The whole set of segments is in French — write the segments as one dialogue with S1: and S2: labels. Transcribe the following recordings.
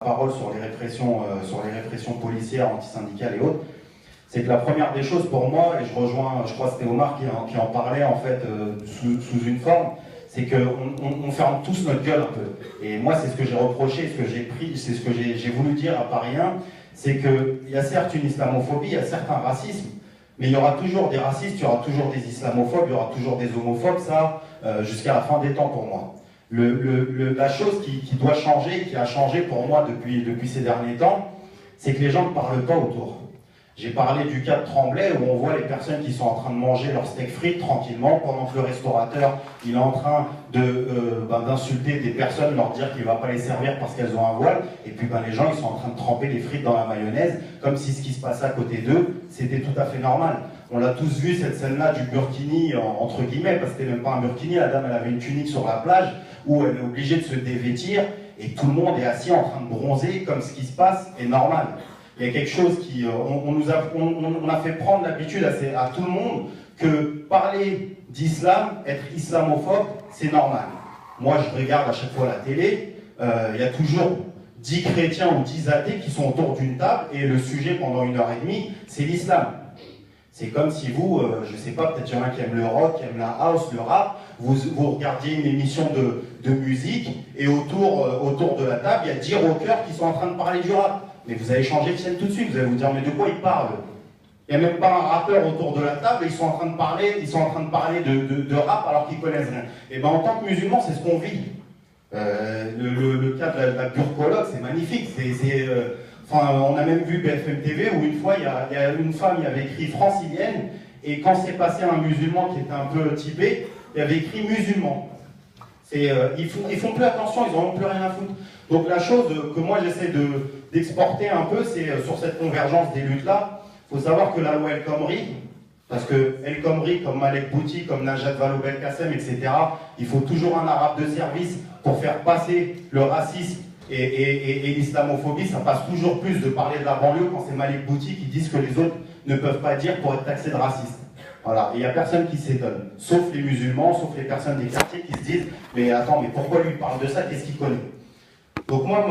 S1: parole sur les répressions policières, antisyndicales et autres, c'est que la première des choses pour moi, et je rejoins, je crois que c'était Omar qui en parlait en fait sous une forme, c'est qu'on ferme tous notre gueule un peu. Et moi, c'est ce que j'ai reproché, ce que j'ai pris, c'est ce que j'ai voulu dire à Paris 1, c'est qu'il y a certes une islamophobie, il y a certes un racisme, mais il y aura toujours des racistes, il y aura toujours des islamophobes, il y aura toujours des homophobes, ça, jusqu'à la fin des temps pour moi. La chose qui doit changer, qui a changé pour moi depuis ces derniers temps, c'est que les gens ne parlent pas autour. J'ai parlé du cas de Tremblay où on voit les personnes qui sont en train de manger leur steak frites tranquillement pendant que le restaurateur il est en train d'insulter des personnes, leur dire qu'il ne va pas les servir parce qu'elles ont un voile, et puis les gens ils sont en train de tremper les frites dans la mayonnaise comme si ce qui se passait à côté d'eux c'était tout à fait normal. On l'a tous vu cette scène-là du burkini entre guillemets, parce que c'était même pas un burkini, la dame elle avait une tunique sur la plage où elle est obligée de se dévêtir et tout le monde est assis en train de bronzer comme ce qui se passe est normal. Il y a quelque chose qui... on a fait prendre l'habitude à tout le monde que parler d'islam, être islamophobe, c'est normal. Moi, je regarde à chaque fois la télé, il y a toujours 10 chrétiens ou 10 athées qui sont autour d'une table et le sujet pendant 1h30, c'est l'islam. C'est comme si vous, je sais pas, peut-être il y en a qui aiment le rock, qui aiment la house, le rap, vous regardiez une émission de musique et autour de la table, il y a 10 rockers qui sont en train de parler du rap. Mais vous allez changer de chaîne tout de suite, vous allez vous dire mais de quoi ils parlent? Il n'y a même pas un rappeur autour de la table et ils sont en train de parler, de rap alors qu'ils connaissent rien. Et bien en tant que musulman, c'est ce qu'on vit. Le cas de la burqologue, c'est magnifique. On a même vu BFM TV où une fois il y a une femme, il y avait écrit francilienne, et quand c'est passé à un musulman qui était un peu typé, il y avait écrit musulman. Ils font plus attention, ils n'en ont plus rien à foutre. Donc la chose que moi j'essaie d'exporter un peu, c'est sur cette convergence des luttes-là. Il faut savoir que la loi El Khomri, parce que El Khomri, comme Malek Bouti, comme Najat Vallaud-Belkacem, etc., il faut toujours un arabe de service pour faire passer le racisme et l'islamophobie. Ça passe toujours plus de parler de la banlieue quand c'est Malek Bouti qui dit ce que les autres ne peuvent pas dire pour être taxés de racistes. Voilà, et il n'y a personne qui s'étonne, sauf les musulmans, sauf les personnes des quartiers qui se disent « Mais attends, mais pourquoi lui parle de ça? Qu'est-ce qu'il connaît ?» Donc moi,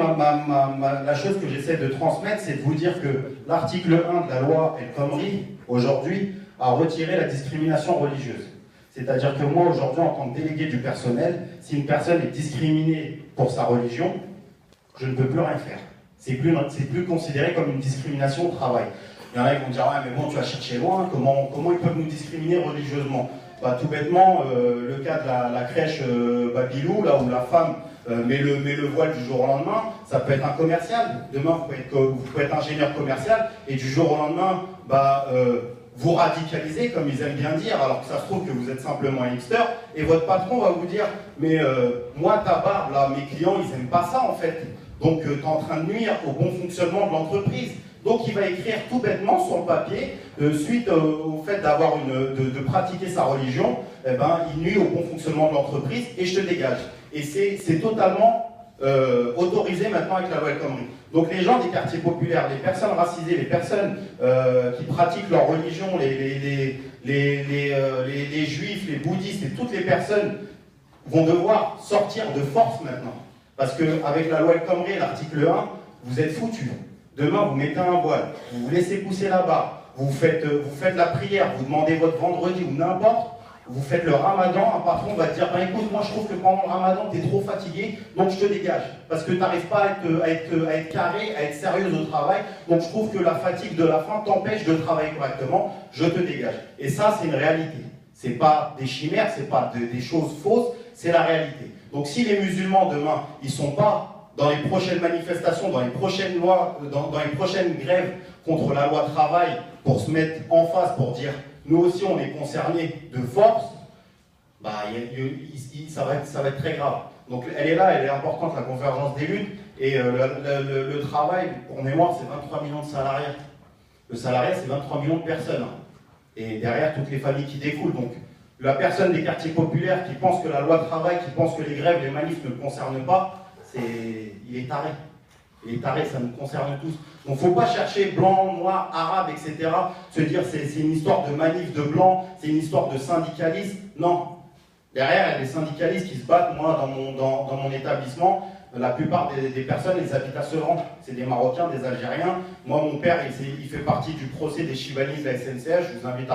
S1: la chose que j'essaie de transmettre, c'est de vous dire que l'article 1 de la loi El Khomri, aujourd'hui, a retiré la discrimination religieuse. C'est-à-dire que moi, aujourd'hui, en tant que délégué du personnel, si une personne est discriminée pour sa religion, je ne peux plus rien faire. C'est plus considéré comme une discrimination au travail. Il y en a qui vont dire « Ouais, mais bon, tu vas chercher loin, comment ils peuvent nous discriminer religieusement ?» Tout bêtement, le cas de la crèche Babilou, là où la femme met le voile du jour au lendemain, ça peut être un commercial. Demain, vous pouvez être ingénieur commercial, et du jour au lendemain, vous radicalisez, comme ils aiment bien dire, alors que ça se trouve que vous êtes simplement un hipster, et votre patron va vous dire « Mais moi, ta barbe, là, mes clients, ils n'aiment pas ça, en fait. Donc, tu es en train de nuire au bon fonctionnement de l'entreprise. » Donc il va écrire tout bêtement sur le papier, suite au fait de pratiquer sa religion, il nuit au bon fonctionnement de l'entreprise et je te dégage. Et c'est totalement autorisé maintenant avec la loi El Khomri. Donc les gens des quartiers populaires, les personnes racisées, les personnes qui pratiquent leur religion, les juifs, les bouddhistes et toutes les personnes vont devoir sortir de force maintenant. Parce qu'avec la loi El Khomri, l'article 1, vous êtes foutus. Demain, vous mettez un voile, vous vous laissez pousser la barbe, vous faites la prière, vous demandez votre vendredi ou n'importe, vous faites le ramadan, un patron va te dire écoute, moi je trouve que pendant le ramadan, tu es trop fatigué, donc je te dégage. Parce que tu n'arrives pas à être carré, à être sérieuse au travail, donc je trouve que la fatigue de la faim t'empêche de travailler correctement, je te dégage. Et ça, c'est une réalité. Ce n'est pas des chimères, ce n'est pas des choses fausses, c'est la réalité. Donc si les musulmans, demain, ils ne sont pas dans les prochaines manifestations, dans les prochaines lois, dans les prochaines grèves contre la loi travail, pour se mettre en face, pour dire nous aussi on est concernés de force, ça va être très grave. Donc elle est là, elle est importante, la convergence des luttes, et le travail, pour mémoire, c'est 23 millions de salariés. Le salariat, c'est 23 millions de personnes. Et derrière, toutes les familles qui découlent. Donc la personne des quartiers populaires qui pense que la loi travail, qui pense que les grèves, les manifs ne le concernent pas, il est taré. Il est taré, ça nous concerne tous. Donc il ne faut pas chercher blanc, noir, arabe, etc. Se dire c'est une histoire de manif de blanc, c'est une histoire de syndicalisme. Non. Derrière, il y a des syndicalistes qui se battent. Moi, dans mon établissement, la plupart des personnes, ils habitent à Sevran. C'est des Marocains, des Algériens. Moi, mon père, il fait partie du procès des Chivali de la SNCF. Je vous invite à